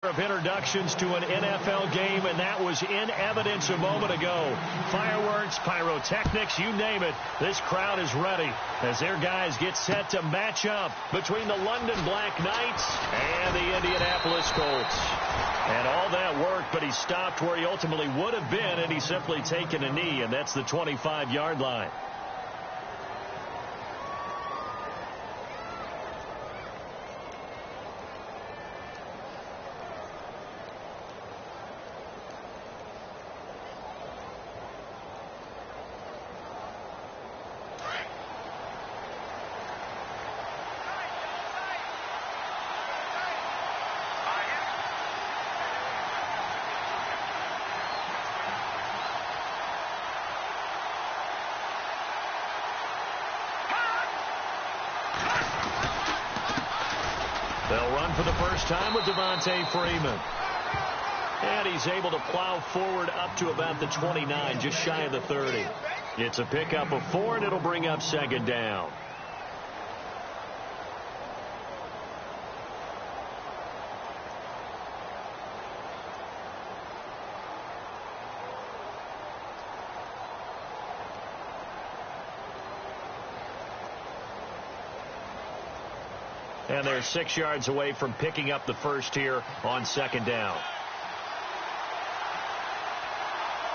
Of introductions to an NFL game, and that was in evidence a moment ago. Fireworks, pyrotechnics, you name it. This crowd is ready as their guys get set to match up between the London Black Knights and the Indianapolis Colts. And all that worked, but he stopped where he ultimately would have been, and he's simply taken a knee, and that's the 25-yard line. They'll run for the first time with Devontae Freeman. And he's able to plow forward up to about the 29, just shy of the 30. It's a pickup of 4, and it'll bring up second down. And they're 6 yards away from picking up the first here on second down.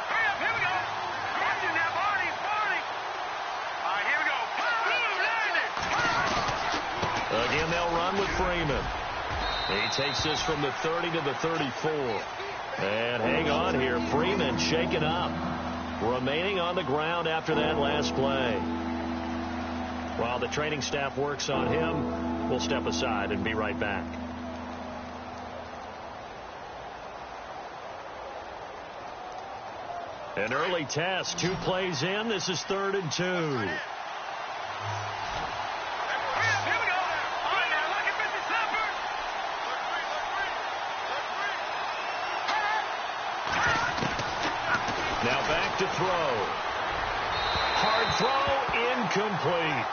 Hurry up, here we go. Marching now, Barney. All right, here we go. Again, they'll run with Freeman. He takes this from the 30 to the 34. And hang on here. Freeman shaken up. Remaining on the ground after that last play. While the training staff works on him, we'll step aside and be right back. An early test, 2 plays in. This is 3rd and 2. Here we go. All right, now, look at Mr. Stafford. Now back to throw. Hard throw, incomplete.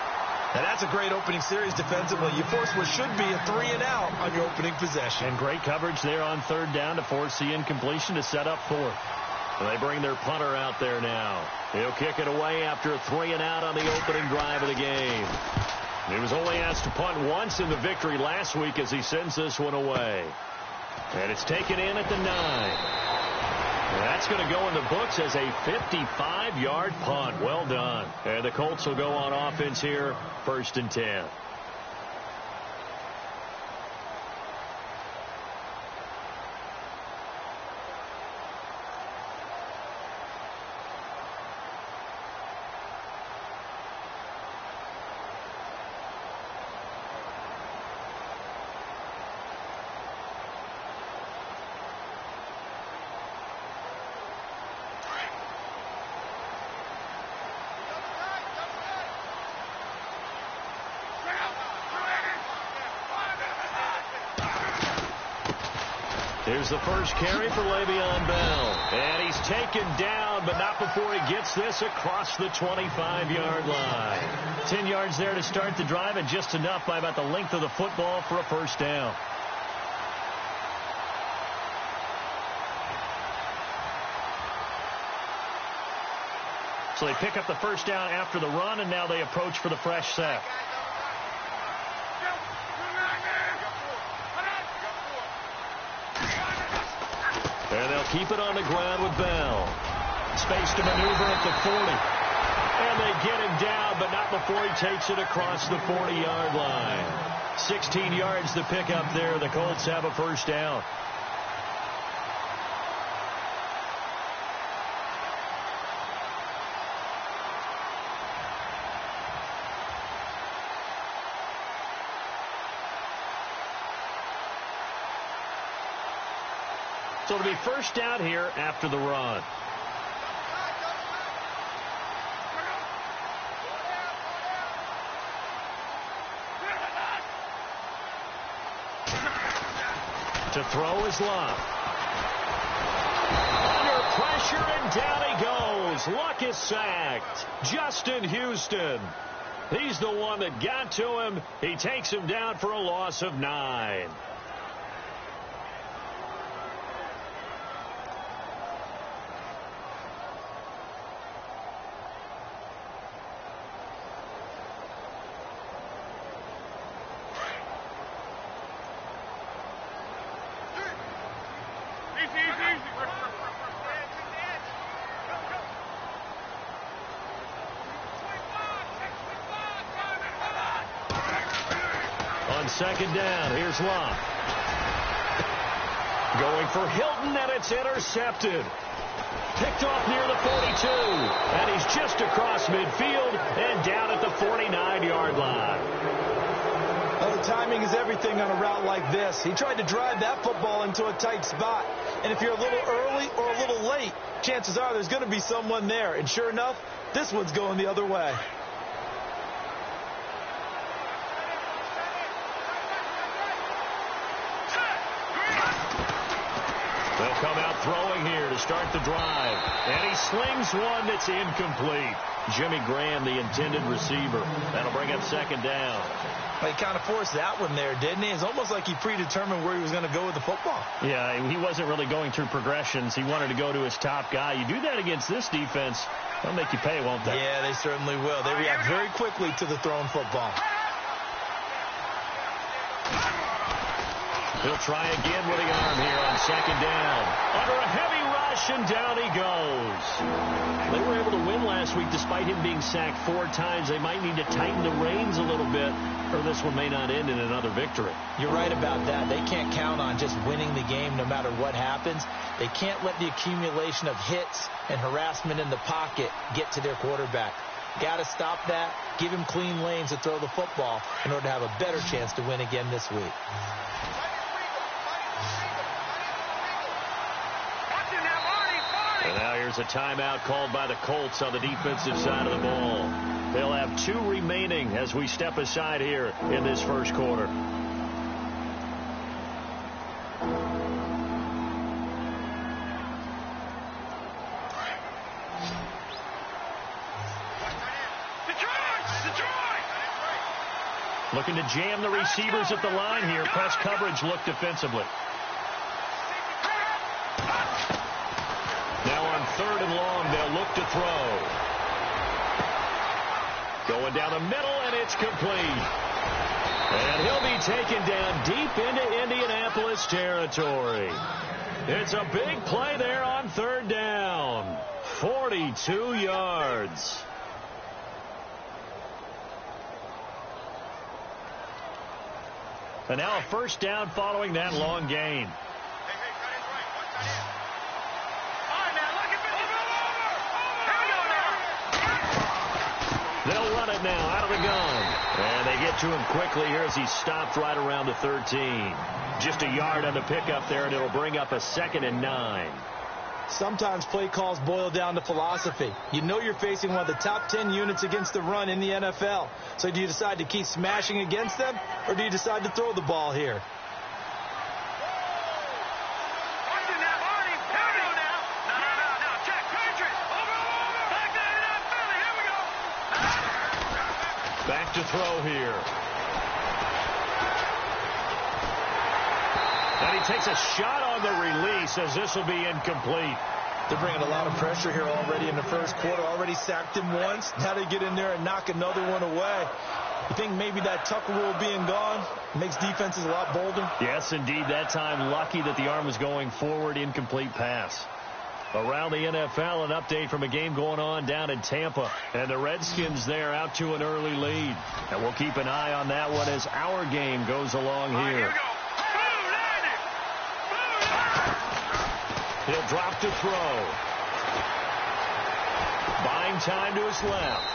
And that's a great opening series defensively. You force what should be a 3-and-out on your opening possession. And great coverage there on 3rd down to force the incompletion to set up 4th. They bring their punter out there now. He'll kick it away after a 3-and-out on the opening drive of the game. He was only asked to punt once in the victory last week as he sends this one away. And it's taken in at the 9. That's going to go in the books as a 55-yard punt. Well done. And the Colts will go on offense here, 1st and 10. Here's the first carry for Le'Veon Bell. And he's taken down, but not before he gets this across the 25-yard line. 10 yards there to start the drive, and just enough by about the length of the football for a first down. So they pick up the first down after the run, and now they approach for the fresh set. And they'll keep it on the ground with Bell. Space to maneuver at the 40. And they get him down, but not before he takes it across the 40-yard line. 16 yards to pick up there. The Colts have a first down. So it'll be first down here after the run. To throw is Luck. Under pressure, and down he goes. Luck is sacked. Justin Houston. He's the one that got to him. He takes him down for a loss of 9. second down. Here's Love. Going for Hilton, and it's intercepted. Picked off near the 42, and he's just across midfield and down at the 49-yard line. Well, the timing is everything on a route like this. He tried to drive that football into a tight spot. And if you're a little early or a little late, chances are there's going to be someone there. And sure enough, this one's going the other way. They'll come out throwing here to start the drive. And he slings one that's incomplete. Jimmy Graham, the intended receiver. That'll bring up second down. Well, he kind of forced that one there, didn't he? It's almost like he predetermined where he was going to go with the football. Yeah, he wasn't really going through progressions. He wanted to go to his top guy. You do that against this defense, they'll make you pay, won't they? Yeah, they certainly will. They react very quickly to the thrown football. He'll try again with the arm here on second down. Under a heavy rush, and down he goes. They were able to win last week despite him being sacked 4 times. They might need to tighten the reins a little bit, or this one may not end in another victory. You're right about that. They can't count on just winning the game no matter what happens. They can't let the accumulation of hits and harassment in the pocket get to their quarterback. Got to stop that, give him clean lanes to throw the football in order to have a better chance to win again this week. And now here's a timeout called by the Colts on the defensive side of the ball. They'll have 2 remaining as we step aside here in this first quarter. Looking to jam the receivers at the line here. Press coverage look defensively. Now on 3rd and long, they'll look to throw. Going down the middle, and it's complete. And he'll be taken down deep into Indianapolis territory. It's a big play there on 3rd down. 42 yards. And now a first down following that long gain. They'll run it now out of the gun. And they get to him quickly here as he stopped right around the 13. Just a yard on the pickup there, and it'll bring up a 2nd and 9. Sometimes play calls boil down to philosophy. You know you're facing one of the top 10 units against the run in the NFL. So do you decide to keep smashing against them, or do you decide to throw the ball here? Back to throw here. And he takes a shot on the release as this will be incomplete. They're bringing a lot of pressure here already in the first quarter. Already sacked him once. Now they get in there and knock another one away. You think maybe that Tucker rule being gone makes defenses a lot bolder? Yes, indeed. That time lucky that the arm was going forward. Incomplete pass. Around the NFL, an update from a game going on down in Tampa. And the Redskins there out to an early lead. And we'll keep an eye on that one as our game goes along here. He'll drop to throw. Buying time to his left.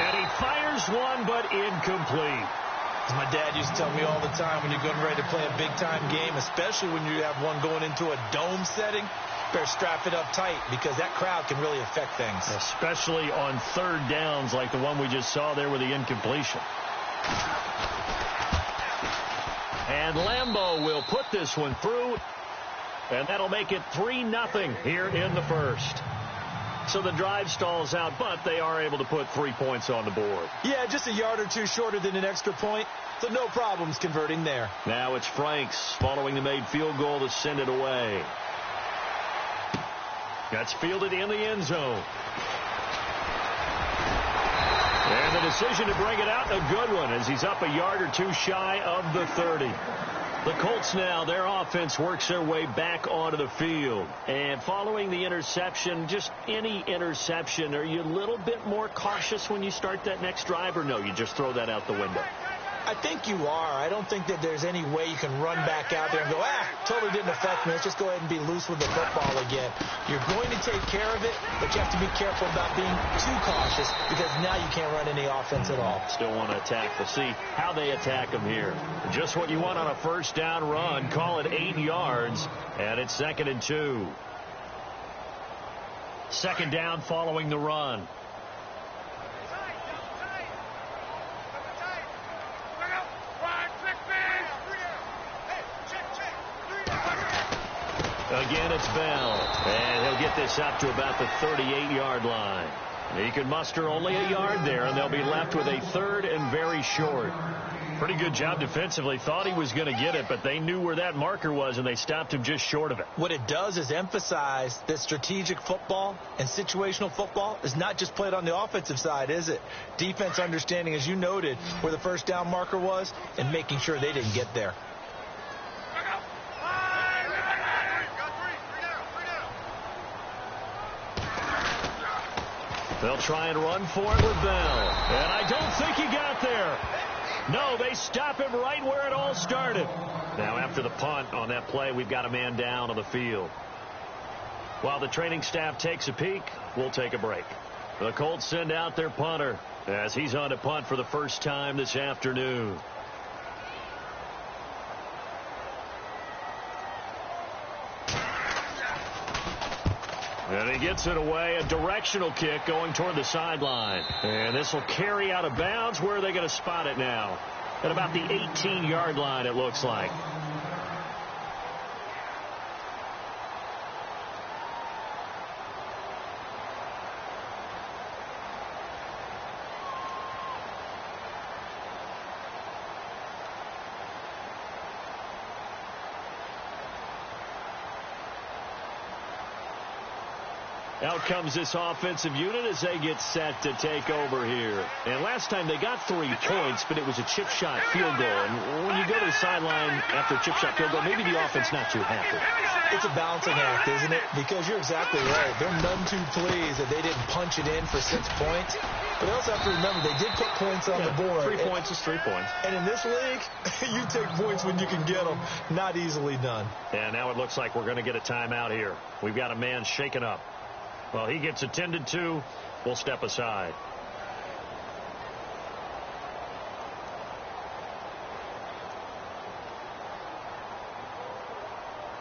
And he fires one, but incomplete. As my dad used to tell me all the time, when you're getting ready to play a big-time game, especially when you have one going into a dome setting, better strap it up tight because that crowd can really affect things. Especially on 3rd downs like the one we just saw there with the incompletion. And Lambeau will put this one through. And that'll make it 3-0 here in the first. So the drive stalls out, but they are able to put 3 points on the board. Yeah, just a yard or two shorter than an extra point, so no problems converting there. Now it's Franks following the made field goal to send it away. That's fielded in the end zone. And the decision to bring it out, a good one, as he's up a yard or two shy of the 30. The Colts now, their offense works their way back onto the field. And following the interception, just any interception, are you a little bit more cautious when you start that next drive, or no, you just throw that out the window? I think you are. I don't think that there's any way you can run back out there and go, totally didn't affect me. Let's just go ahead and be loose with the football again. You're going to take care of it, but you have to be careful about being too cautious because now you can't run any offense at all. Still want to attack. We'll see how they attack them here. Just what you want on a first down run. Call it 8 yards, and it's 2nd and 2. 2nd down following the run. Again, it's Bell, and he'll get this up to about the 38-yard line. He can muster only a yard there, and they'll be left with a 3rd and very short. Pretty good job defensively. Thought he was going to get it, but they knew where that marker was, and they stopped him just short of it. What it does is emphasize that strategic football and situational football is not just played on the offensive side, is it? Defense understanding, as you noted, where the first down marker was and making sure they didn't get there. They'll try and run for it with Bell. And I don't think he got there. No, they stop him right where it all started. Now, after the punt on that play, we've got a man down on the field. While the training staff takes a peek, we'll take a break. The Colts send out their punter as he's on to punt for the first time this afternoon. And he gets it away, a directional kick going toward the sideline. And this will carry out of bounds. Where are they going to spot it now? At about the 18-yard line, it looks like. Out comes this offensive unit as they get set to take over here. And last time they got 3 points, but it was a chip shot field goal. And when you go to the sideline after a chip shot field goal, maybe the offense not too happy. It's a balancing act, isn't it? Because you're exactly right. They're none too pleased that they didn't punch it in for 6 points. But they also have to remember they did put points on the board. 3 points is 3 points. And in this league, you take points when you can get them. Not easily done. And now it looks like we're going to get a timeout here. We've got a man shaken up. Well, he gets attended to. We'll step aside.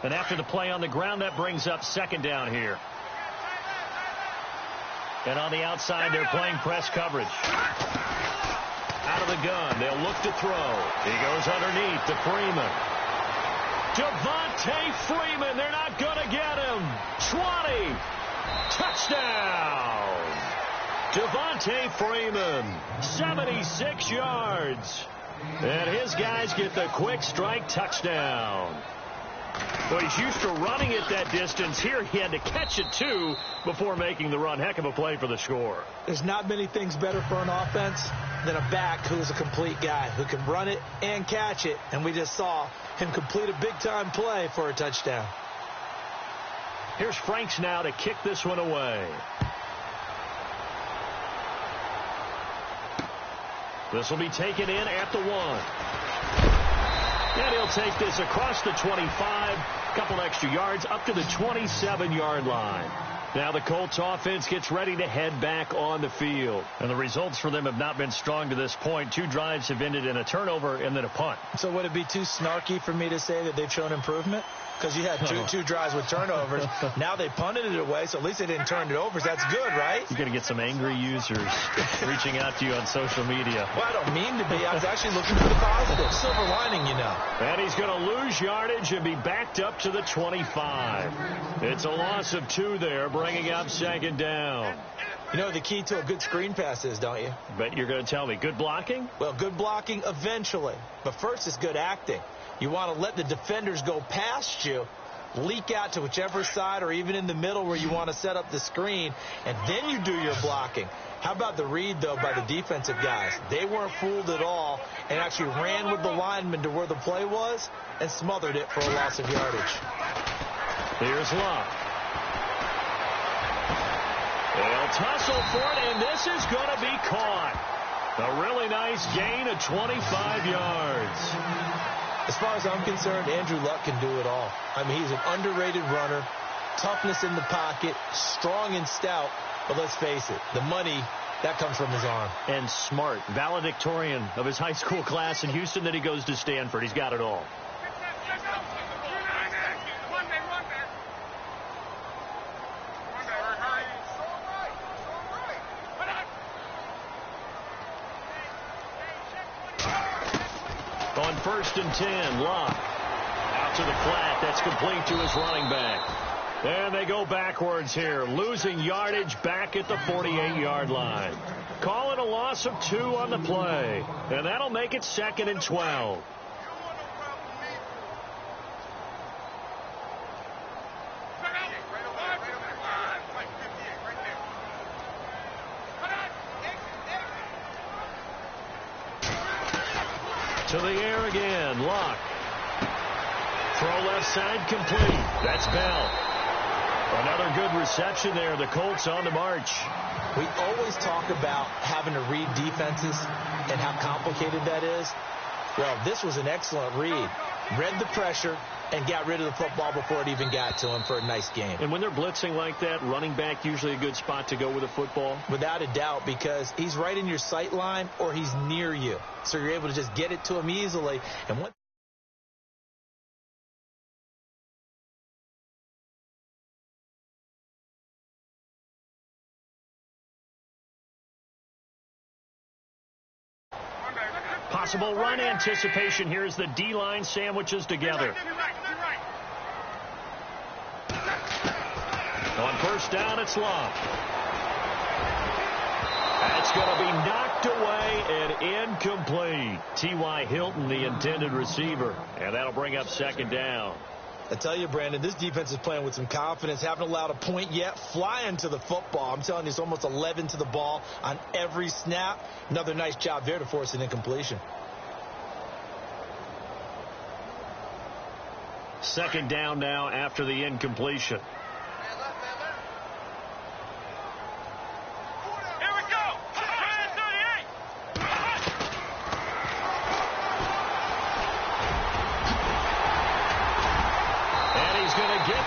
And after the play on the ground, that brings up 2nd down here. And on the outside, they're playing press coverage. Out of the gun, they'll look to throw. He goes underneath to Freeman. Devontae Freeman, they're not going to get him. 20. Touchdown! Devontae Freeman, 76 yards. And his guys get the quick strike touchdown. Well, he's used to running it that distance. Here he had to catch it, too, before making the run. Heck of a play for the score. There's not many things better for an offense than a back who's a complete guy, who can run it and catch it. And we just saw him complete a big-time play for a touchdown. Here's Franks now to kick this one away. This will be taken in at the 1. And he'll take this across the 25, a couple extra yards, up to the 27-yard line. Now the Colts offense gets ready to head back on the field. And the results for them have not been strong to this point. 2 drives have ended in a turnover and then a punt. So would it be too snarky for me to say that they've shown improvement? Because you had two drives with turnovers. Now they punted it away, so at least they didn't turn it over. That's good, right? You're going to get some angry users reaching out to you on social media. Well, I don't mean to be. I was actually looking for the positive. Silver lining, you know. And he's going to lose yardage and be backed up to the 25. It's a loss of 2 there, bringing up 2nd down. You know what the key to a good screen pass is, don't you? Bet you're going to tell me. Good blocking? Well, good blocking eventually. But first is good acting. You want to let the defenders go past you, leak out to whichever side or even in the middle where you want to set up the screen, and then you do your blocking. How about the read, though, by the defensive guys? They weren't fooled at all and actually ran with the lineman to where the play was and smothered it for a loss of yardage. Here's Love. They'll tussle for it, and this is going to be caught. A really nice gain of 25 yards. As far as I'm concerned, Andrew Luck can do it all. I mean, he's an underrated runner, toughness in the pocket, strong and stout, but let's face it, the money, that comes from his arm. And smart, valedictorian of his high school class in Houston, then he goes to Stanford. He's got it all. On 1st and 10, Locke out to the flat. That's complete to his running back. And they go backwards here, losing yardage back at the 48-yard line. Call it a loss of 2 on the play. And that'll make it 2nd and 12. To the air again, Locke. Throw left side complete. That's Bell. Another good reception there. The Colts on the march. We always talk about having to read defenses and how complicated that is. Well, this was an excellent read. Read the pressure and got rid of the football before it even got to him for a nice game. And when they're blitzing like that, running back usually a good spot to go with a football? Without a doubt, because he's right in your sight line or he's near you. So you're able to just get it to him easily. And what possible run anticipation here as the D-line sandwiches together. On 1st down, it's Locke. That's going to be knocked away and incomplete. T.Y. Hilton, the intended receiver. And that'll bring up 2nd down. I tell you, Brandon, this defense is playing with some confidence. Haven't allowed a point yet. Flying to the football. I'm telling you, it's almost 11 to the ball on every snap. Another nice job there to force an incompletion. 2nd down now after the incompletion.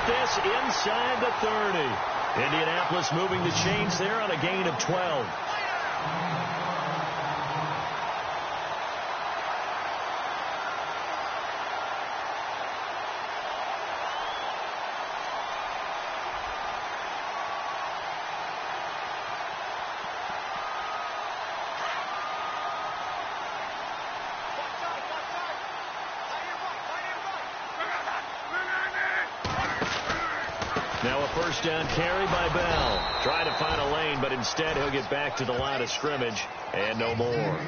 This inside the 30. Indianapolis moving the chains there on a gain of 12. Now a 1st down carry by Bell. Trying to find a lane, but instead he'll get back to the line of scrimmage and no more.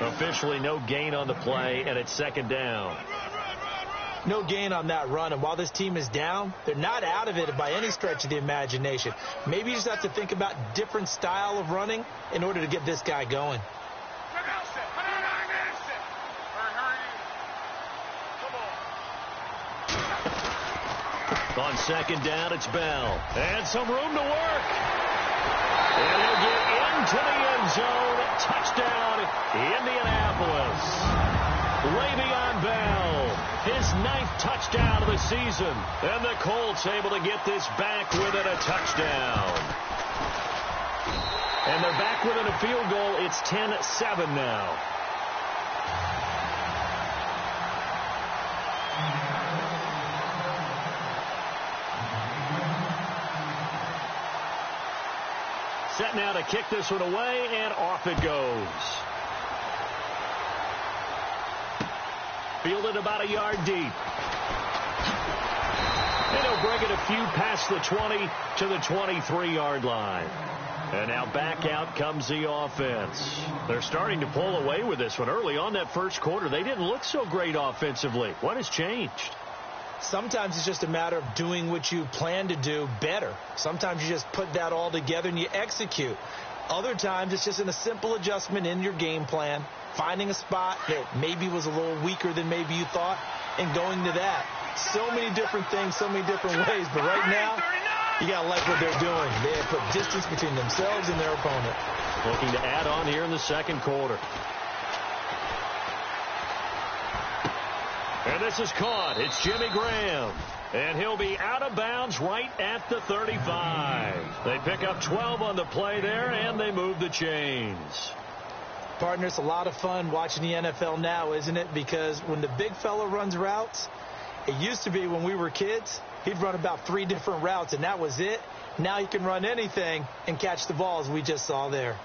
Officially no gain on the play, and it's 2nd down. No gain on that run, and while this team is down, they're not out of it by any stretch of the imagination. Maybe you just have to think about different style of running in order to get this guy going. On 2nd down, it's Bell. And some room to work. And he'll get into the end zone. Touchdown, Indianapolis. Le'Veon Bell, his 9th touchdown of the season. And the Colts able to get this back within a touchdown. And they're back within a field goal. It's 10-7 now. Set now to kick this one away, and off it goes. Fielded about a yard deep. And he'll bring it a few past the 20 to the 23-yard line. And now back out comes the offense. They're starting to pull away with this one. Early on that first quarter, they didn't look so great offensively. What has changed? Sometimes it's just a matter of doing what you plan to do better. Sometimes you just put that all together and you execute. Other times it's just a simple adjustment in your game plan, finding a spot that maybe was a little weaker than maybe you thought, and going to that. So many different things, so many different ways. But right now, You got to like what they're doing. They have put distance between themselves and their opponent. Looking to add on here in the second quarter. And this is caught. It's Jimmy Graham. And he'll be out of bounds right at the 35. They pick up 12 on the play there, and they move the chains. Partner, it's a lot of fun watching the NFL now, isn't it? Because when the big fella runs routes, it used to be when we were kids, he'd run about 3 different routes, and that was it. Now he can run anything and catch the ball, as we just saw there.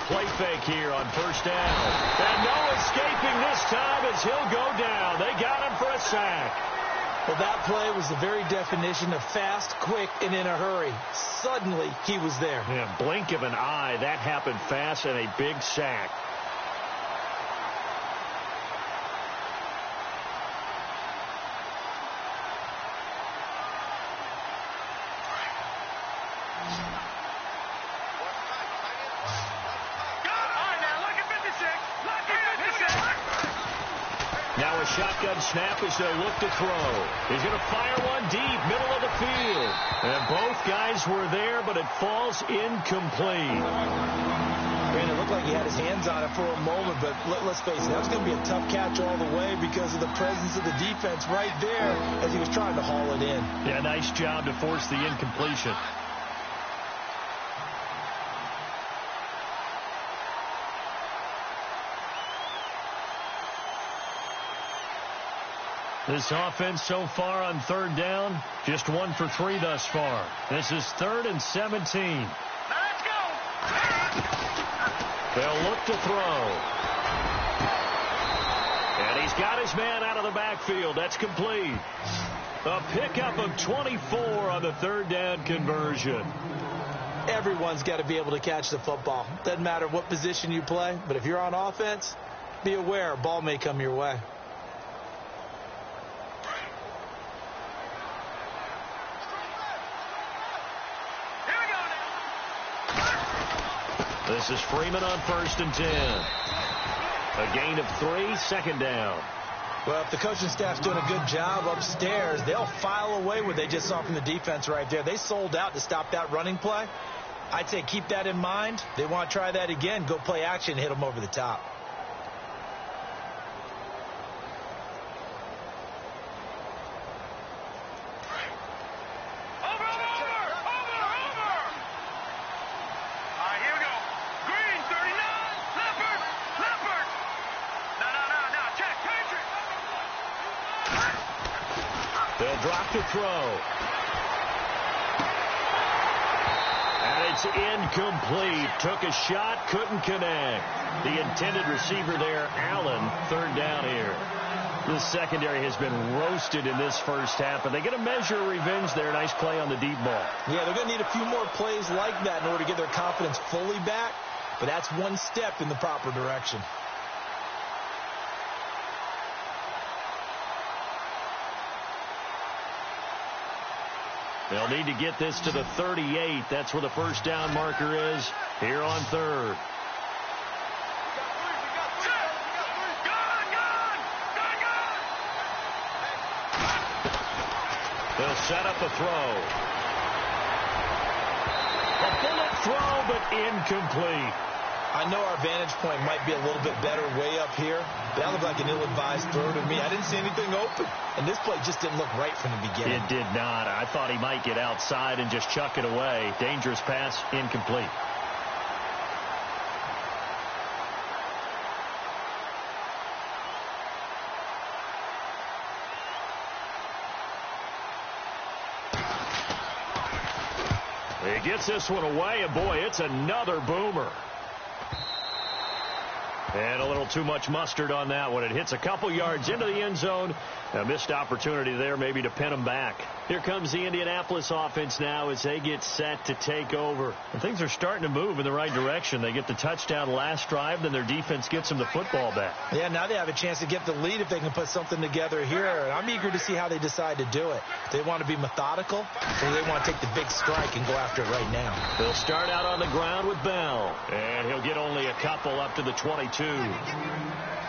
Play fake here on first down. And no escaping this time as he'll go down. They got him for a sack. Well, that play was the very definition of fast, quick, and in a hurry. Suddenly, he was there. Yeah, blink of an eye. That happened fast and a big sack. Now a shotgun snap as they look to throw. He's going to fire one deep, middle of the field. And both guys were there, but it falls incomplete. It looked like he had his hands on it for a moment, but let's face it, that was going to be a tough catch all the way because of the presence of the defense right there as he was trying to haul it in. Yeah, nice job to force the incompletion. This offense so far on third down, just 1 for 3 thus far. This is 3rd and 17. Let's go. They'll look to throw. And he's got his man out of the backfield. That's complete. A pickup of 24 on the 3rd down conversion. Everyone's got to be able to catch the football. Doesn't matter what position you play, but if you're on offense, be aware a ball may come your way. This is Freeman on 1st and 10. A gain of 3, 2nd down. Well, if the coaching staff's doing a good job upstairs, they'll file away what they just saw from the defense right there. They sold out to stop that running play. I'd say keep that in mind. They want to try that again. Go play action, hit them over the top. Drop to throw. And it's incomplete. Took a shot, couldn't connect. The intended receiver there, Allen, 3rd down here. The secondary has been roasted in this first half, and they get a measure of revenge there. Nice play on the deep ball. Yeah, they're going to need a few more plays like that in order to get their confidence fully back, but that's one step in the proper direction. They'll need to get this to the 38. That's where the first down marker is here on 3rd. They'll set up a throw. A bullet throw, but incomplete. I know our vantage point might be a little bit better way up here, but that looked like an ill-advised throw to me. I didn't see anything open, and this play just didn't look right from the beginning. It did not. I thought he might get outside and just chuck it away. Dangerous pass, incomplete. He gets this one away, and boy, it's another boomer. And a little too much mustard on that one. It hits a couple yards into the end zone A missed opportunity there maybe to pin them back. Here comes the Indianapolis offense now as they get set to take over. And things are starting to move in the right direction. They get the touchdown last drive, then their defense gets them the football back. Yeah, now they have a chance to get the lead if they can put something together here. And I'm eager to see how they decide to do it. They want to be methodical, or they want to take the big strike and go after it right now. They'll start out on the ground with Bell. And he'll get only a couple up to the 22.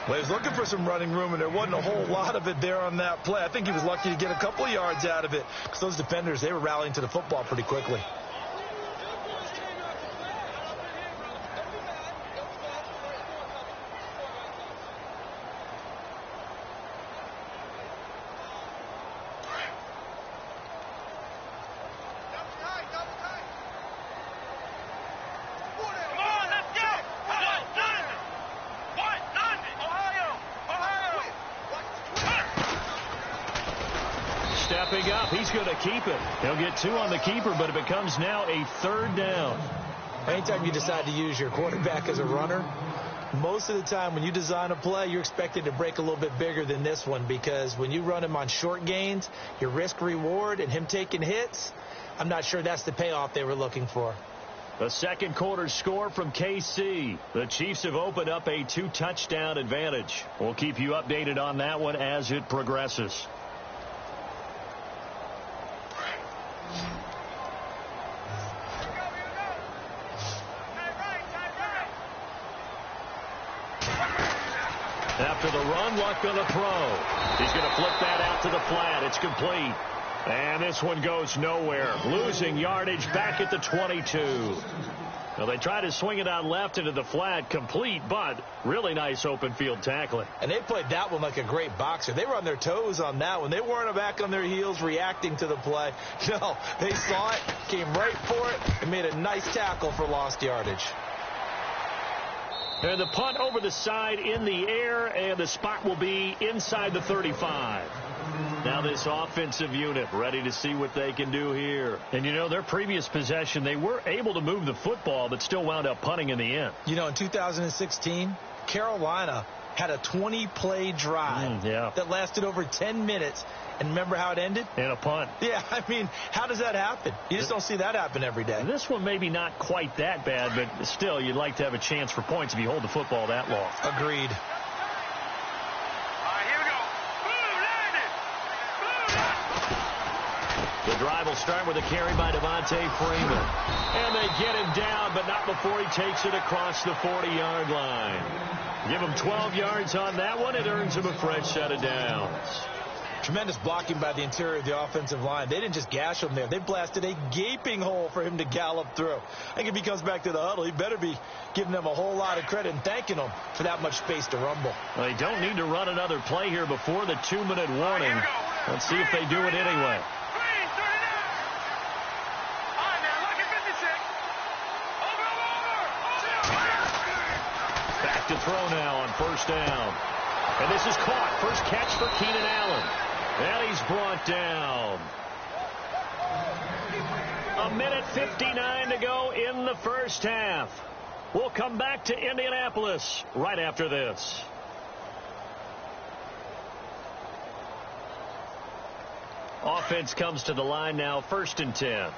Well, he was looking for some running room, and there wasn't a whole lot of it there on that play. I think he was lucky to get a couple of yards out of it because those defenders, they were rallying to the football pretty quickly. Stepping up, he's going to keep it. He'll get 2 on the keeper, but it becomes now a 3rd down. Anytime you decide to use your quarterback as a runner, most of the time when you design a play, you're expected to break a little bit bigger than this one, because when you run him on short gains, your risk-reward and him taking hits, I'm not sure that's the payoff they were looking for. The second quarter score from KC. The Chiefs have opened up a 2-touchdown advantage. We'll keep you updated on that one as it progresses. After the run, Luck on the throw. He's going to flip that out to the flat. It's complete. And this one goes nowhere. Losing yardage back at the 22. Well, they tried to swing it out left into the flat, complete, but really nice open field tackling. And they played that one like a great boxer. They were on their toes on that one. They weren't back on their heels reacting to the play. No, they saw it, came right for it, and made a nice tackle for lost yardage. And the punt over the side in the air, and the spot will be inside the 35. Now this offensive unit ready to see what they can do here. And, you know, their previous possession, they were able to move the football, but still wound up punting in the end. You know, in 2016, Carolina had a 20-play drive that lasted over 10 minutes. And remember how it ended? In a punt. Yeah, I mean, how does that happen? You just don't see that happen every day. This one maybe not quite that bad, but still, you'd like to have a chance for points if you hold the football that long. Agreed. The drive will start with a carry by Devontae Freeman. And they get him down, but not before he takes it across the 40-yard line. Give him 12 yards on that one. It earns him a fresh set of downs. Tremendous blocking by the interior of the offensive line. They didn't just gash him there. They blasted a gaping hole for him to gallop through. I think if he comes back to the huddle, he better be giving them a whole lot of credit and thanking them for that much space to rumble. Well, they don't need to run another play here before the 2-minute warning. Let's see if they do it anyway. Back to throw now on 1st down. And this is caught. First catch for Keenan Allen. And he's brought down. 1:59 to go in the first half. We'll come back to Indianapolis right after this. Offense comes to the line now, 1st and 10.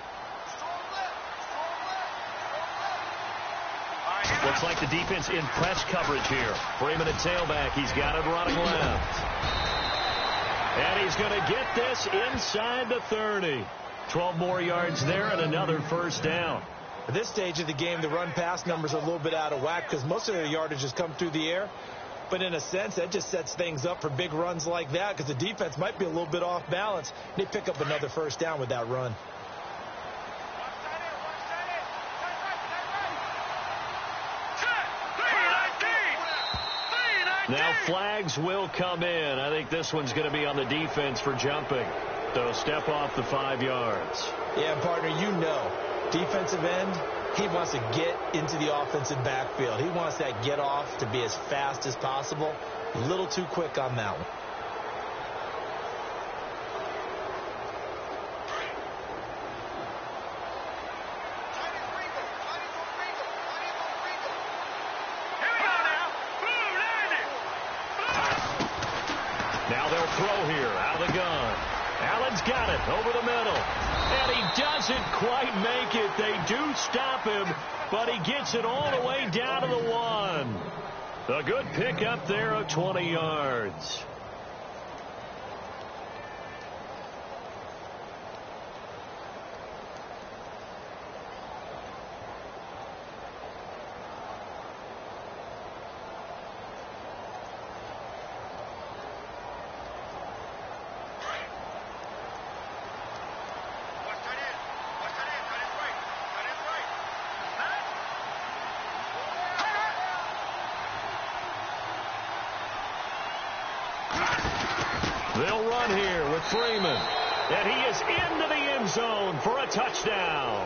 Looks like the defense in press coverage here. Freeman at tailback. He's got it running left. And he's going to get this inside the 30. 12 more yards there and another 1st down. At this stage of the game, the run-pass numbers are a little bit out of whack because most of their yardage has come through the air. But in a sense, that just sets things up for big runs like that because the defense might be a little bit off balance. They pick up another 1st down with that run. Now flags will come in. I think this one's going to be on the defense for jumping. So step off the 5 yards. Yeah, partner, you know, defensive end, he wants to get into the offensive backfield. He wants that get off to be as fast as possible. A little too quick on that one. Now they'll throw here out of the gun. Allen's got it over the middle. And he doesn't quite make it. They do stop him, but he gets it all the way down to the 1. A good pickup there of 20 yards. They'll run here with Freeman. And he is into the end zone for a touchdown.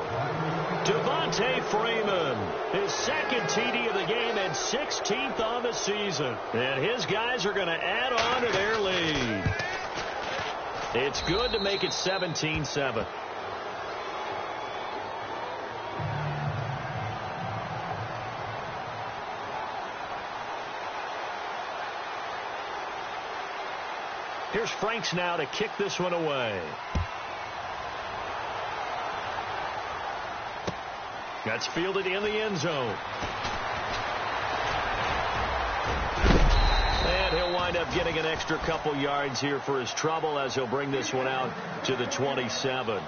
Devontae Freeman, his second TD of the game and 16th on the season. And his guys are going to add on to their lead. It's good to make it 17-7. Here's Franks now to kick this one away. That's fielded in the end zone. And he'll wind up getting an extra couple yards here for his trouble as he'll bring this one out to the 27.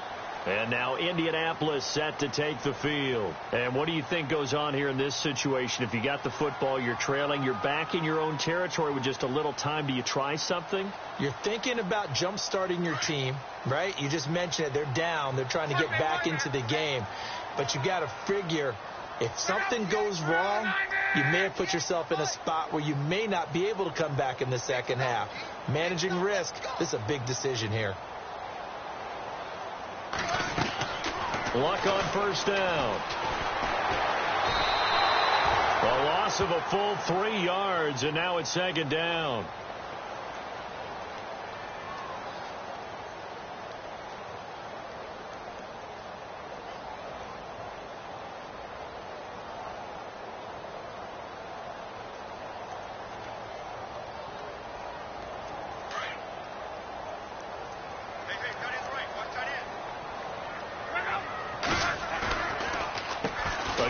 And now Indianapolis set to take the field. And what do you think goes on here in this situation? If you got the football, you're trailing, you're back in your own territory with just a little time. Do you try something? You're thinking about jump-starting your team, right? You just mentioned it. They're down. They're trying to get back into the game. But you got to figure if something goes wrong, you may have put yourself in a spot where you may not be able to come back in the second half. Managing risk, this is a big decision here. Luck on first down. A loss of a full 3 yards, and now it's second down.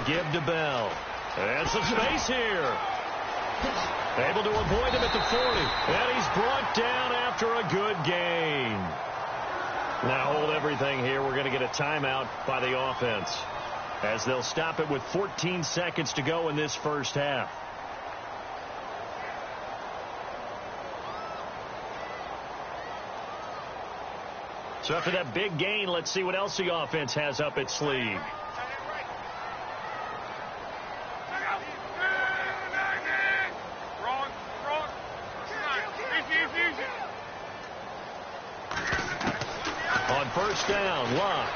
Give to Bell. And some space here. Able to avoid him at the 40. And he's brought down after a good gain. Now hold everything here. We're going to get a timeout by the offense, as they'll stop it with 14 seconds to go in this first half. So after that big gain, let's see what else the offense has up its sleeve. On first down, Luck.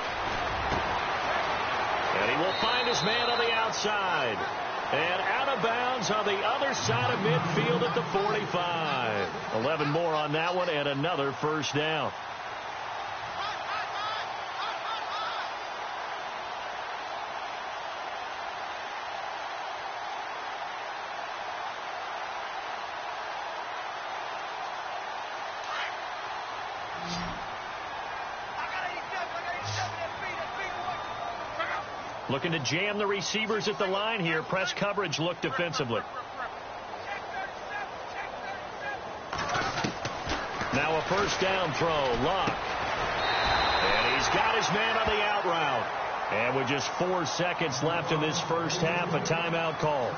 And he will find his man on the outside. And out of bounds on the other side of midfield at the 45. 11 more on that one and another first down. Looking to jam the receivers at the line here. Press coverage look defensively. Now a first down throw. Luck. And he's got his man on the out route. And with just 4 seconds left in this first half, a timeout call.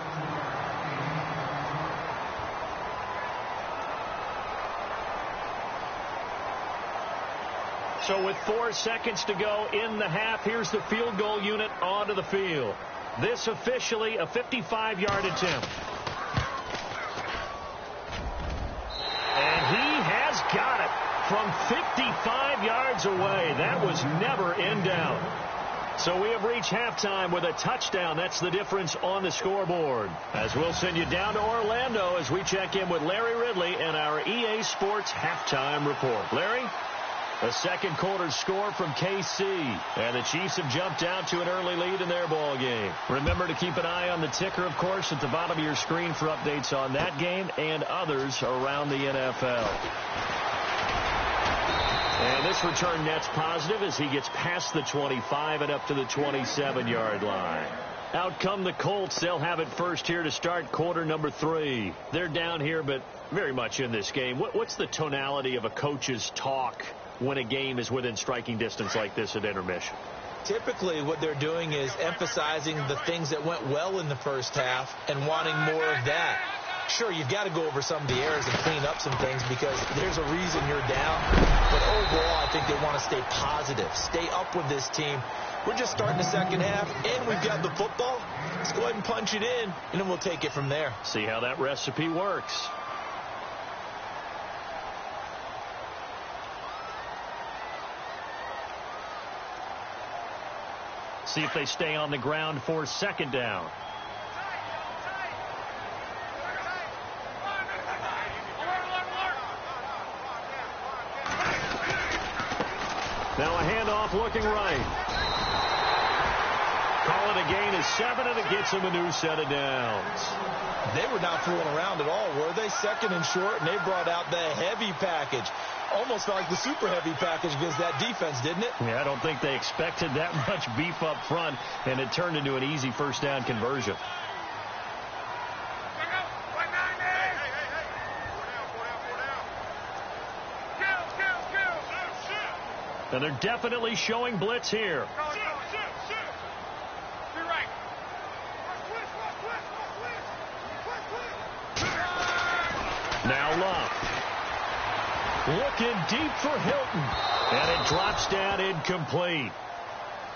So with 4 seconds to go in the half, here's the field goal unit onto the field. This officially a 55-yard attempt. And he has got it from 55 yards away. That was never in doubt. So we have reached halftime with a touchdown. That's the difference on the scoreboard. As we'll send you down to Orlando as we check in with Larry Ridley and our EA Sports halftime report. Larry? A second quarter score from KC, and the Chiefs have jumped out to an early lead in their ball game. Remember to keep an eye on the ticker, of course, at the bottom of your screen for updates on that game and others around the NFL. And this return net's positive as he gets past the 25 and up to the 27-yard line. Out come the Colts. They'll have it first here to start quarter number 3. They're down here, but very much in this game. What's the tonality of a coach's talk when a game is within striking distance like this at intermission? Typically, what they're doing is emphasizing the things that went well in the first half and wanting more of that. Sure, you've got to go over some of the errors and clean up some things because there's a reason you're down. But overall, I think they want to stay positive, stay up with this team. We're just starting the second half, and we've got the football. Let's go ahead and punch it in, and then we'll take it from there. See how that recipe works. See if they stay on the ground for second down. Now a handoff looking right. Call it a gain of 7, and it gets him a new set of downs. They were not fooling around at all, were they? Second and short, and they brought out the heavy package. Almost felt like the super heavy package against that defense, didn't it? Yeah, I don't think they expected that much beef up front, and it turned into an easy first down conversion. And they're definitely showing blitz here. Now Love. Looking deep for Hilton. And it drops down incomplete.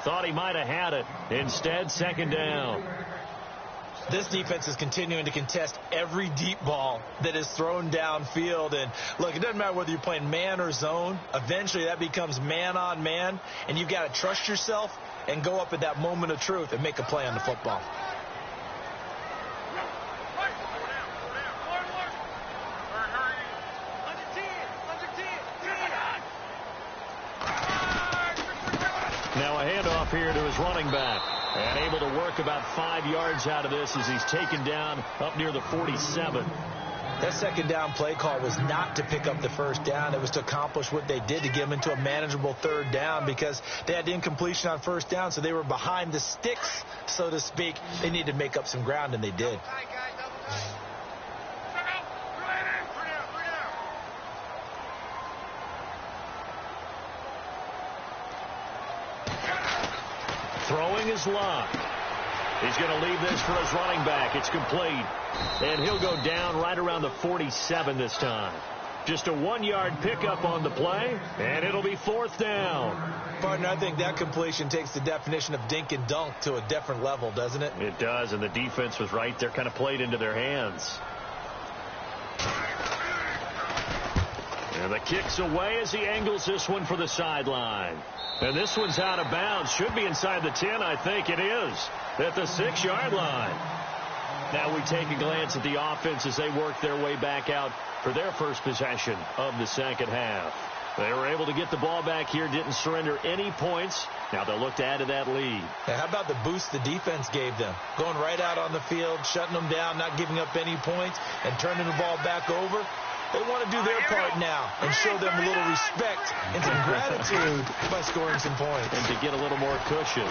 Thought he might have had it. Instead, second down. This defense is continuing to contest every deep ball that is thrown downfield. And, look, it doesn't matter whether you're playing man or zone. Eventually, that becomes man on man. And you've got to trust yourself and go up at that moment of truth and make a play on the football. Now a handoff here to his running back. And able to work about 5 yards out of this as he's taken down up near the 47. That second down play call was not to pick up the first down. It was to accomplish what they did to get them into a manageable third down because they had incompletion on first down, so they were behind the sticks, so to speak. They needed to make up some ground, and they did. Throwing his line. He's going to leave this for his running back. It's complete. And he'll go down right around the 47 this time. Just a 1-yard pickup on the play, and it'll be fourth down. Partner, I think that completion takes the definition of dink and dunk to a different level, doesn't it? It does, and the defense was right there, kind of played into their hands. And the kick's away as he angles this one for the sideline. And this one's out of bounds. Should be inside the 10, I think it is. At the 6-yard line. Now we take a glance at the offense as they work their way back out for their first possession of the second half. They were able to get the ball back here, didn't surrender any points. Now they'll look to add to that lead. Now, how about the boost the defense gave them? Going right out on the field, shutting them down, not giving up any points, and turning the ball back over. They want to do their part now and show them a little respect and some gratitude by scoring some points. And to get a little more cushion.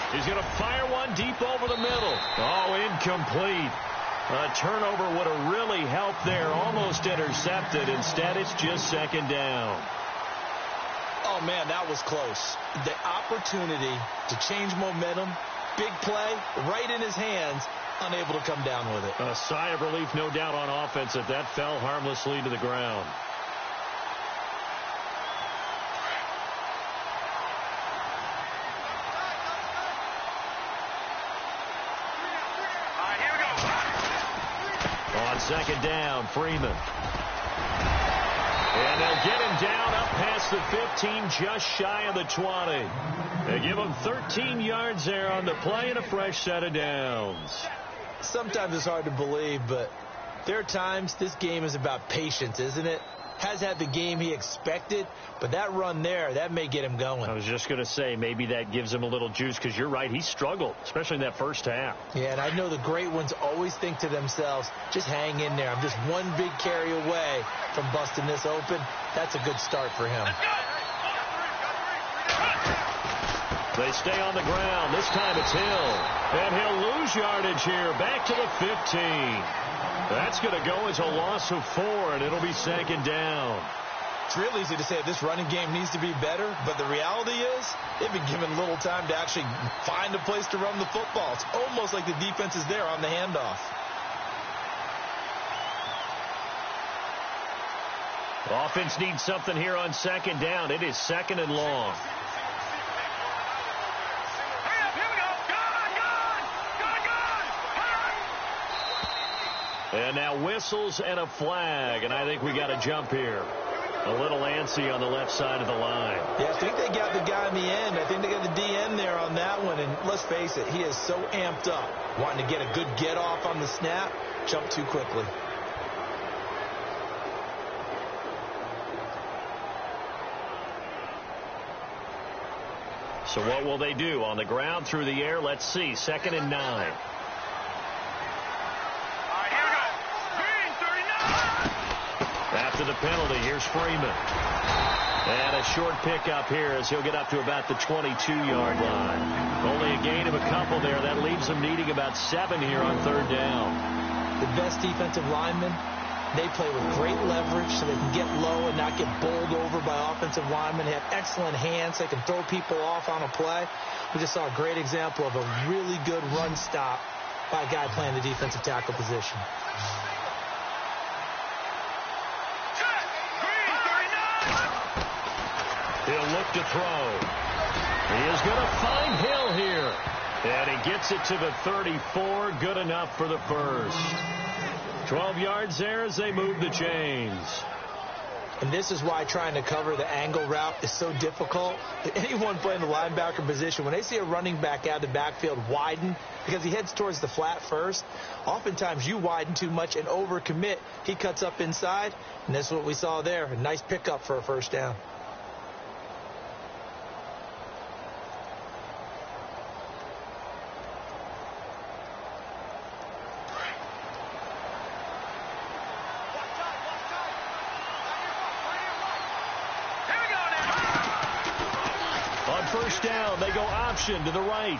He's going to fire one deep over the middle. Oh, incomplete. A turnover would have really helped there. Almost intercepted. Instead, it's just second down. Oh, man, that was close. The opportunity to change momentum, big play, right in his hands, unable to come down with it. A sigh of relief, no doubt, on offense that that fell harmlessly to the ground. On second down, Freeman. And they'll get him down up past the 15, just shy of the 20. They give him 13 yards there on the play and a fresh set of downs. Sometimes it's hard to believe, but there are times this game is about patience, isn't it? has had the game he expected, but that run there, that may get him going. I was just going to say, maybe that gives him a little juice, because you're right, he struggled, especially in that first half. Yeah, and I know the great ones always think to themselves, just hang in there. I'm just one big carry away from busting this open. That's a good start for him. They stay on the ground. This time it's Hill. And he'll lose yardage here. Back to the 15. That's going to go as a loss of 4, and it'll be second down. It's real easy to say this running game needs to be better, but the reality is they've been given little time to actually find a place to run the football. It's almost like the defense is there on the handoff. Offense needs something here on second down. It is second and long. And now whistles and a flag, and I think we got a jump here. A little antsy on the left side of the line. Yeah, I think they got the guy in the end. I think they got the DN there on that one, and let's face it, he is so amped up, wanting to get a good get-off on the snap, jump too quickly. So what will they do? On the ground, through the air, let's see. Second and 9. After the penalty, here's Freeman. And a short pickup here as he'll get up to about the 22-yard line. Only a gain of a couple there. That leaves them needing about 7 here on third down. The best defensive linemen, they play with great leverage so they can get low and not get bowled over by offensive linemen. They have excellent hands. They can throw people off on a play. We just saw a great example of a really good run stop by a guy playing the defensive tackle position. He'll look to throw. He is going to find Hill here. And he gets it to the 34. Good enough for the first. 12 yards there as they move the chains. And this is why trying to cover the angle route is so difficult. Anyone playing the linebacker position, when they see a running back out of the backfield widen, because he heads towards the flat first, oftentimes you widen too much and overcommit. He cuts up inside, and that's what we saw there. A nice pickup for a first down. First down, they go option to the right.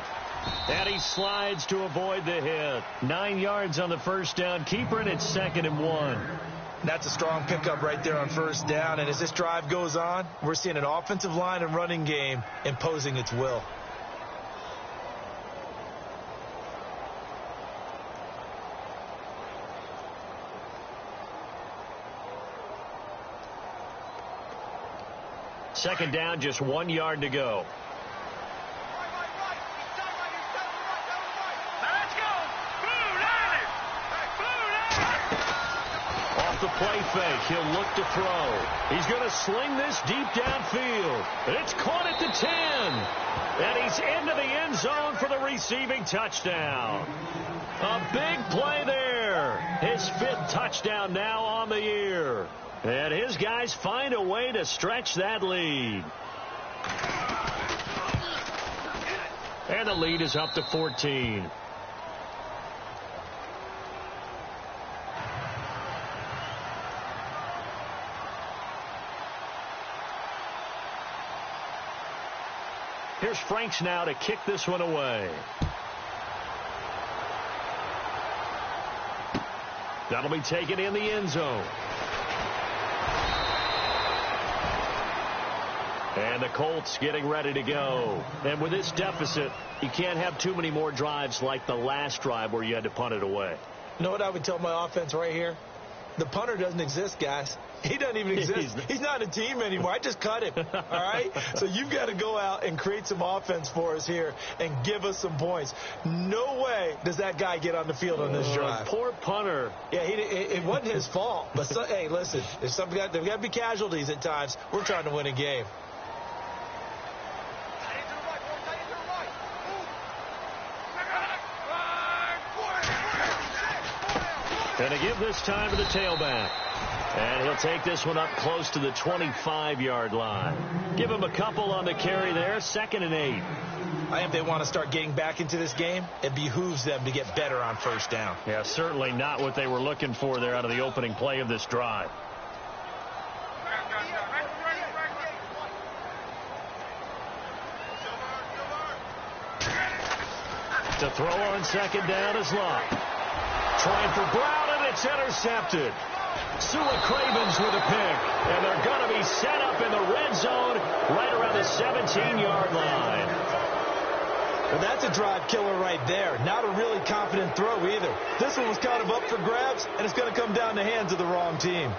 And he slides to avoid the hit. 9 yards on the first down. Keeper, and it's second and 1. That's a strong pickup right there on first down. And as this drive goes on, we're seeing an offensive line and running game imposing its will. Second down, just 1 yard to go. Off the play fake, he'll look to throw. He's going to sling this deep downfield. It's caught at the 10. And he's into the end zone for the receiving touchdown. A big play there. His 5th touchdown now on the year. And his guys find a way to stretch that lead. And the lead is up to 14. Here's Franks now to kick this one away. That'll be taken in the end zone. And the Colts getting ready to go. And with this deficit, you can't have too many more drives like the last drive where you had to punt it away. You know what I would tell my offense right here? The punter doesn't exist, guys. He doesn't even exist. He's not a team anymore. I just cut him, all right? So you've got to go out and create some offense for us here and give us some points. No way does that guy get on the field on this drive. Poor punter. Yeah, it wasn't his fault. But, hey, listen, there's got to be casualties at times. We're trying to win a game. And to give this time to the tailback. And he'll take this one up close to the 25-yard line. Give him a couple on the carry there, 2nd and 8. I think they want to start getting back into this game. It behooves them to get better on first down. Yeah, certainly not what they were looking for there out of the opening play of this drive. To throw on 2nd down is Love. Trying for Brown, and it's intercepted. Sua Cravens with a pick, and they're going to be set up in the red zone right around the 17-yard line. Well, that's a drive killer right there. Not a really confident throw either. This one was kind of up for grabs, and it's going to come down the hands of the wrong team.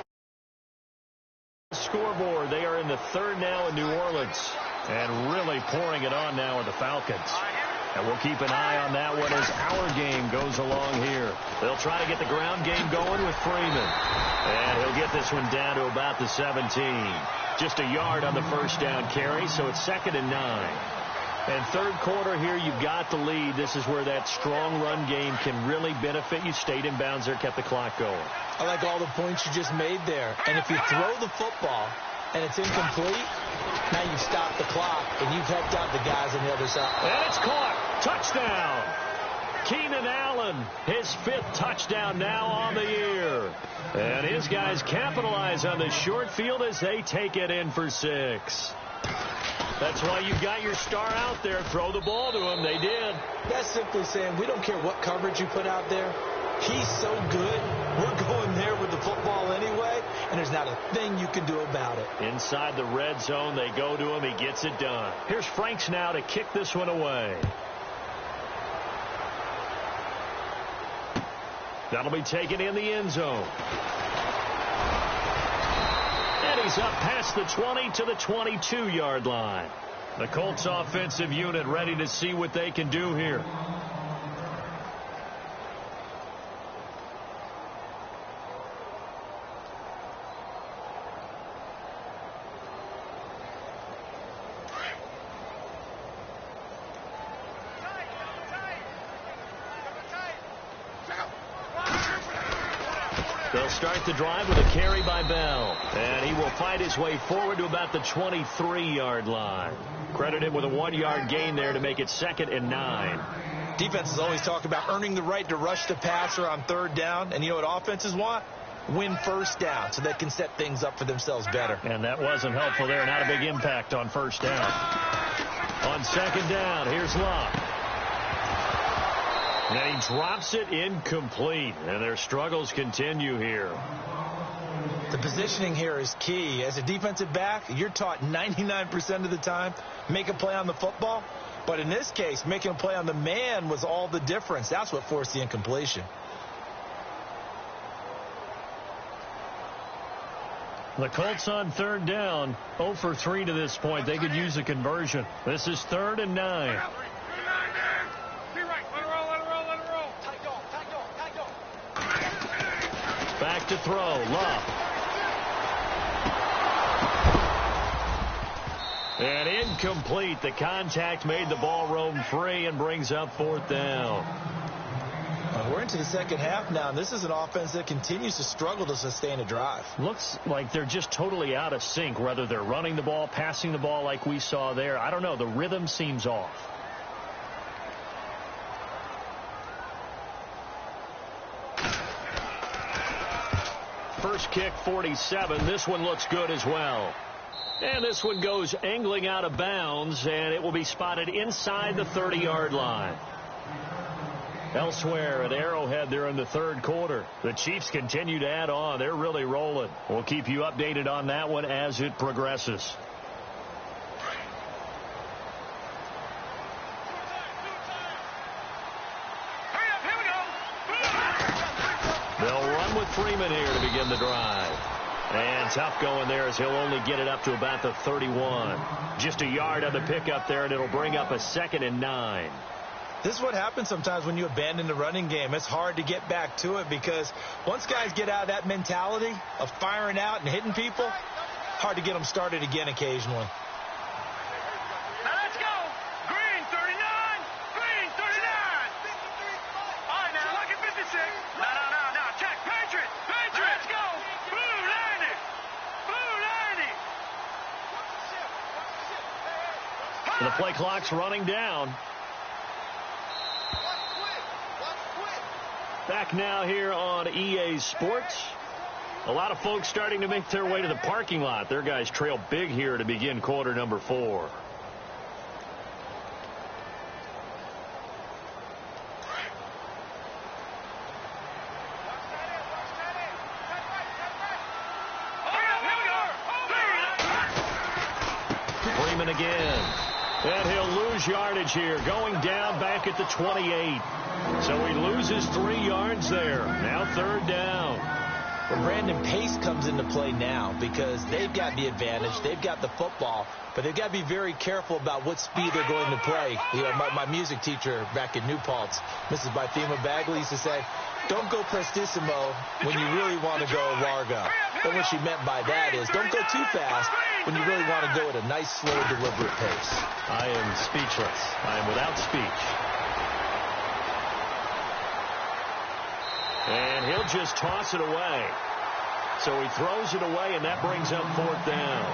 Scoreboard, they are in the 3rd now in New Orleans, and really pouring it on now are the Falcons. And we'll keep an eye on that one as our game goes along here. They'll try to get the ground game going with Freeman. And he'll get this one down to about the 17. Just a yard on the first down carry, so it's 2nd and 9. And 3rd quarter here, you've got the lead. This is where that strong run game can really benefit you. Stayed in bounds there, kept the clock going. I like all the points you just made there. And if you throw the football and it's incomplete, now you've stopped the clock and you've helped out the guys on the other side. And it's caught. Touchdown. Keenan Allen, his 5th touchdown now on the year. And his guys capitalize on the short field as they take it in for 6. That's why you've got your star out there. Throw the ball to him. They did. That's simply saying we don't care what coverage you put out there. He's so good. We're going there with the football anyway, and there's not a thing you can do about it. Inside the red zone, they go to him. He gets it done. Here's Franks now to kick this one away. That'll be taken in the end zone. And he's up past the 20 to the 22-yard line. The Colts offensive unit ready to see what they can do here. They'll start the drive with a carry by Bell. And he will fight his way forward to about the 23-yard line. Credited with a 1-yard gain there to make it 2nd and 9. Defenses always talk about earning the right to rush the passer on 3rd down. And you know what offenses want? Win first down so they can set things up for themselves better. And that wasn't helpful there. Not a big impact on first down. On 2nd down, here's Love. And he drops it incomplete. And their struggles continue here. The positioning here is key. As a defensive back, you're taught 99% of the time, make a play on the football. But in this case, making a play on the man was all the difference. That's what forced the incompletion. The Colts on 3rd down, 0 for 3 to this point. They could use a conversion. This is 3rd and 9. Back to throw. Love. And incomplete. The contact made the ball roam free and brings up 4th down. We're into the 2nd half now, and this is an offense that continues to struggle to sustain a drive. Looks like they're just totally out of sync, whether they're running the ball, passing the ball like we saw there. I don't know. The rhythm seems off. First kick, 47. This one looks good as well. And this one goes angling out of bounds, and it will be spotted inside the 30-yard line. Elsewhere at Arrowhead, they're in the 3rd quarter. The Chiefs continue to add on. They're really rolling. We'll keep you updated on that one as it progresses. They'll run with Freeman here to begin the drive. And tough going there as he'll only get it up to about the 31. Just a yard on the pickup there, and it'll bring up a 2nd and 9. This is what happens sometimes when you abandon the running game. It's hard to get back to it because once guys get out of that mentality of firing out and hitting people, hard to get them started again occasionally. Now let's go. Green 39. Green 39. All right, now look at 56. No. Check. Patriot. Let's go. Blue line. And the play clock's running down. Back now here on EA Sports. A lot of folks starting to make their way to the parking lot. Their guys trail big here to begin quarter number 4. Freeman again. And he'll lose yardage here, going down back at the 28. So he loses 3 yards there. Now third down. Well, Brandon, pace comes into play now because they've got the advantage. They've got the football, but they've got to be very careful about what speed they're going to play. You know, my music teacher back in New Paltz, Mrs. Bythema Bagley, used to say, don't go prestissimo when you really want to go largo. And what she meant by that is don't go too fast when you really want to go at a nice, slow, deliberate pace. I am speechless. I am without speech. And he'll just toss it away. So he throws it away, and that brings up fourth down.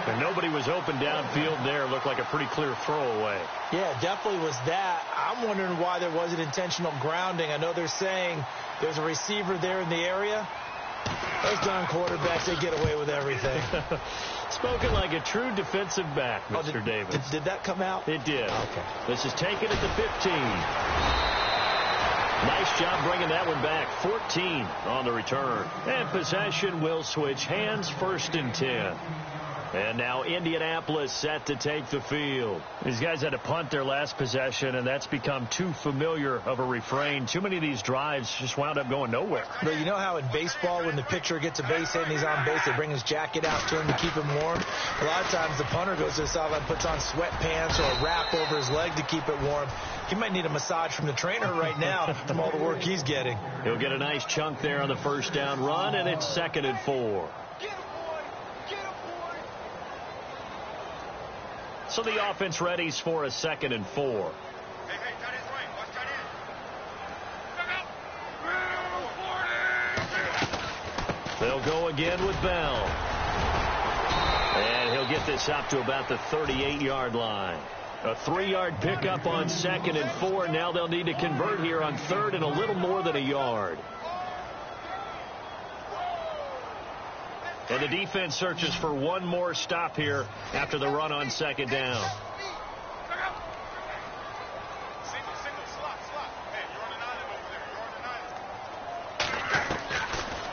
And nobody was open downfield there. Looked like a pretty clear throwaway. Yeah, definitely was that. I'm wondering why there wasn't intentional grounding. I know they're saying there's a receiver there in the area. Those darn quarterbacks, they get away with everything. Spoken like a true defensive back, Mr. Davis. Did that come out? It did. Okay. This is taken at the 15. Nice job bringing that one back. 14 on the return. And possession will switch hands, 1st and 10. And now Indianapolis set to take the field. These guys had to punt their last possession, and that's become too familiar of a refrain. Too many of these drives just wound up going nowhere. But you know how in baseball, when the pitcher gets a base hit and he's on base, they bring his jacket out to him to keep him warm? A lot of times the punter goes to the sideline, puts on sweatpants or a wrap over his leg to keep it warm. He might need a massage from the trainer right now from all the work he's getting. He'll get a nice chunk there on the first down run, and it's 2nd and 4. So the offense readies for a 2nd and 4. Hey, tight end's right. Watch tight end. They'll go again with Bell. And he'll get this up to about the 38-yard line. A 3-yard pickup on 2nd and 4. Now they'll need to convert here on 3rd and a little more than a yard. And the defense searches for one more stop here after the run on 2nd down.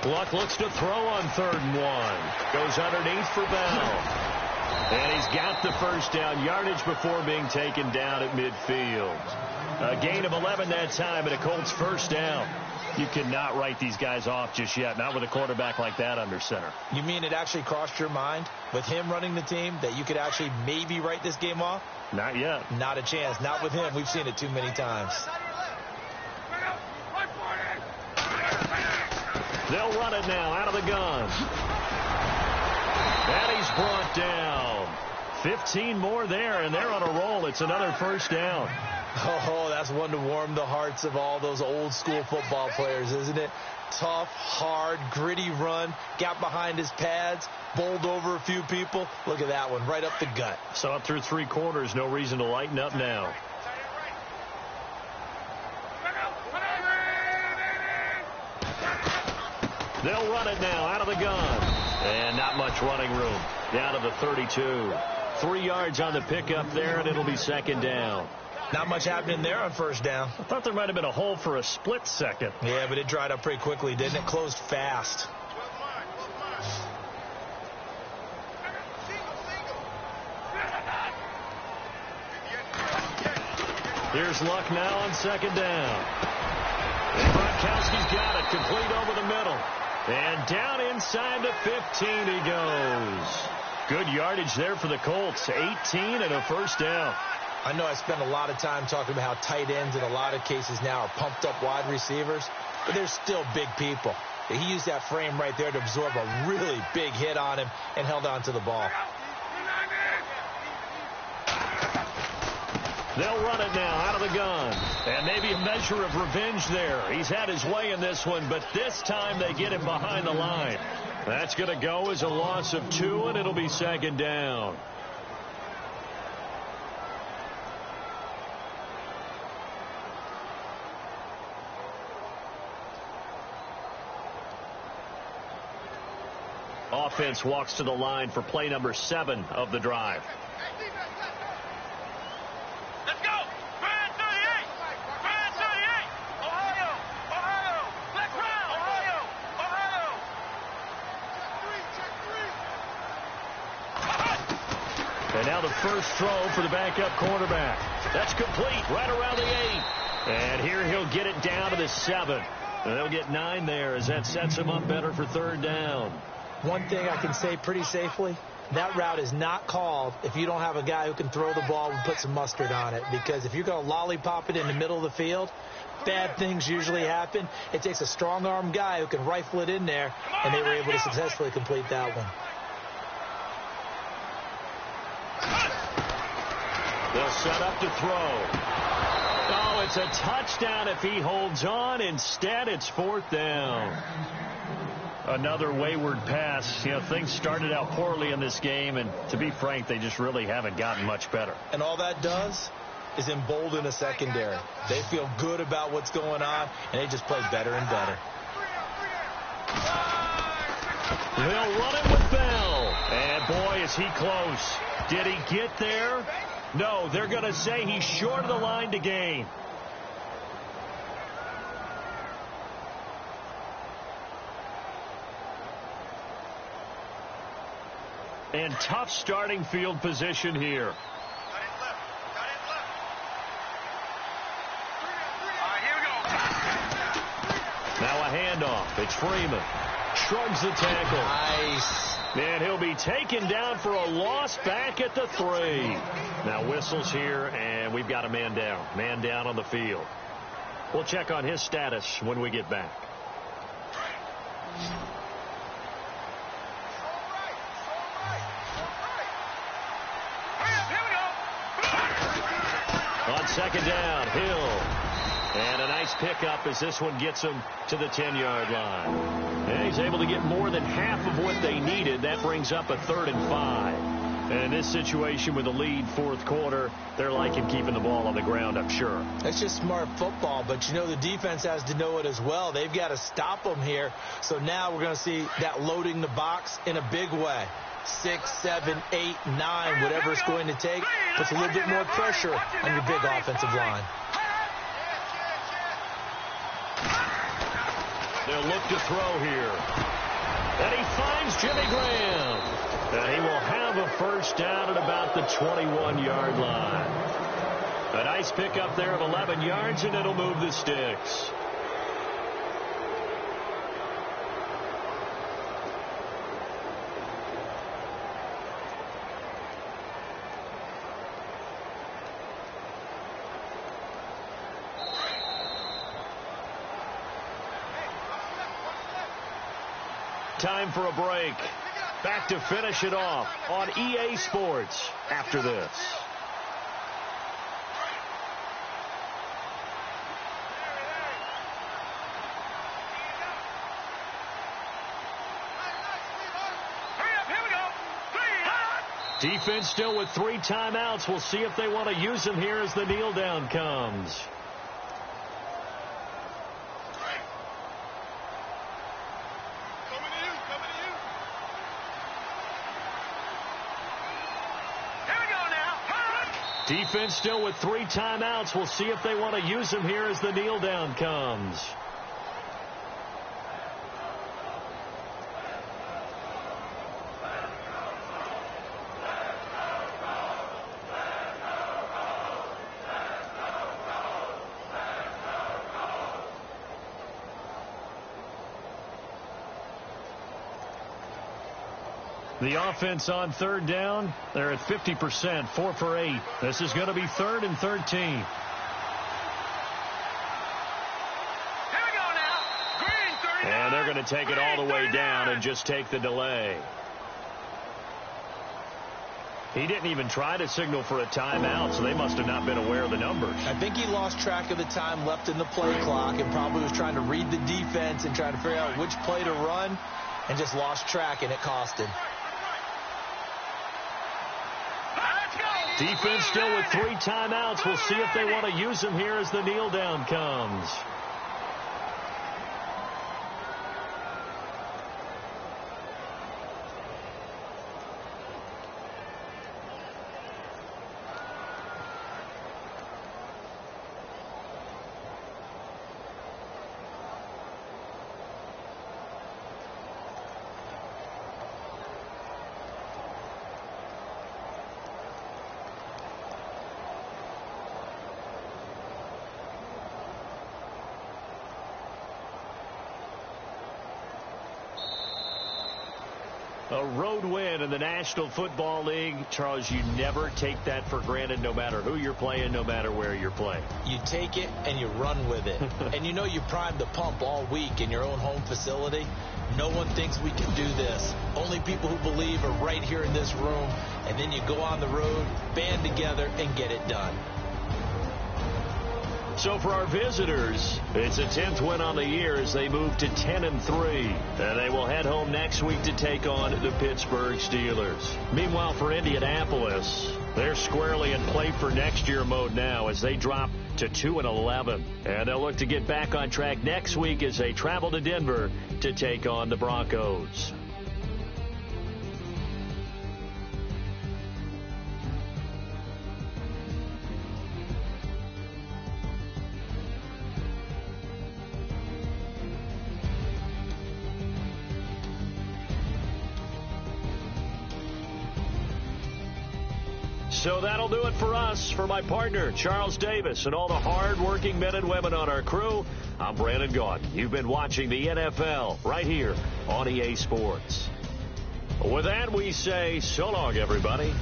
Luck looks to throw on 3rd and 1. Goes underneath for Bell. And he's got the first down yardage before being taken down at midfield. A gain of 11 that time, and a Colts first down. You cannot write these guys off just yet, not with a quarterback like that under center. You mean it actually crossed your mind with him running the team that you could actually maybe write this game off? Not yet. Not a chance. Not with him. We've seen it too many times. They'll run it now out of the gun. And he's brought down. 15 more there, and they're on a roll. It's another first down. Oh, that's one to warm the hearts of all those old school football players, isn't it? Tough, hard, gritty run. Got behind his pads, bowled over a few people. Look at that one, right up the gut. Saw it through 3 quarters. No reason to lighten up now. They'll run it now out of the gun. And not much running room. Down to the 32. 3 yards on the pickup there, and it'll be 2nd down. Not much happening there on first down. I thought there might have been a hole for a split second. Yeah, but it dried up pretty quickly, didn't it? Closed fast. Here's Luck now on 2nd down. And Gronkowski's got it, complete over the middle. And down inside the 15 he goes. Good yardage there for the Colts. 18 and a first down. I know I spend a lot of time talking about how tight ends in a lot of cases now are pumped up wide receivers, but they're still big people. He used that frame right there to absorb a really big hit on him and held on to the ball. They'll run it now out of the gun. And maybe a measure of revenge there. He's had his way in this one, but this time they get him behind the line. That's going to go as a loss of 2, and it'll be 2nd down. offense walks to the line for play number 7 of the drive. Let's go. Brand 38. Brand 38. Ohio. Ohio. Let's run. Ohio. Ohio. And now the first throw for the backup quarterback. That's complete right around the 8. And here he'll get it down to the 7. And they'll get 9 there as that sets him up better for third down. One thing I can say pretty safely, that route is not called if you don't have a guy who can throw the ball and put some mustard on it. Because if you're going to lollipop it in the middle of the field, bad things usually happen. It takes a strong-arm guy who can rifle it in there, and they were able to successfully complete that one. They'll set up to throw. Oh, it's a touchdown if he holds on. Instead, it's fourth down. Another wayward pass. You know, things started out poorly in this game, and to be frank, they just really haven't gotten much better. And all that does is embolden a secondary. They feel good about what's going on, and they just play better and better. They'll run it with Bell. And, boy, is he close. Did he get there? No, they're going to say he's short of the line to gain. And tough starting field position here. Now a handoff. It's Freeman. Shrugs the tackle. Nice. And he'll be taken down for a loss back at the 3. Now whistles here, and we've got a man down. Man down on the field. We'll check on his status when we get back. On second down, Hill. And a nice pickup as this one gets him to the 10-yard line. And he's able to get more than half of what they needed. That brings up a 3rd and 5. And in this situation with the lead fourth quarter, they're liking keeping the ball on the ground, I'm sure. That's just smart football, but you know the defense has to know it as well. They've got to stop them here. So now we're going to see that loading the box in a big way. 6, 7, 8, 9, whatever it's going to take, puts a little bit more pressure on your big offensive line. They'll look to throw here. And he finds Jimmy Graham. And he will have a first down at about the 21-yard line. A nice pickup there of 11 yards, and it'll move the sticks. Time for a break. Back to finish it off on EA Sports after this. Defense still with 3 timeouts. We'll see if they want to use them here as the kneel down comes. Defense still with 3 timeouts. We'll see if they want to use them here as the kneel down comes. The offense on third down, they're at 50%, 4 for 8. This is going to be 3rd and 13. Here we go now. Green, 39. And they're going to take it all the way down and just take the delay. He didn't even try to signal for a timeout, so they must have not been aware of the numbers. I think he lost track of the time left in the play clock and probably was trying to read the defense and trying to figure out which play to run and just lost track, and it cost him. Defense still with 3 timeouts. We'll see if they want to use them here as the kneel down comes. A road win in the National Football League. Charles, you never take that for granted no matter who you're playing, no matter where you're playing. You take it and you run with it. And you know you primed the pump all week in your own home facility. No one thinks we can do this. Only people who believe are right here in this room. And then you go on the road, band together, and get it done. So for our visitors, it's a 10th win on the year as they move to 10-3. And they will head home next week to take on the Pittsburgh Steelers. Meanwhile, for Indianapolis, they're squarely in play for next year mode now as they drop to 2-11. And they'll look to get back on track next week as they travel to Denver to take on the Broncos. So that'll do it for us. For my partner, Charles Davis, and all the hard-working men and women on our crew, I'm Brandon Gaudin. You've been watching the NFL right here on EA Sports. With that, we say so long, everybody.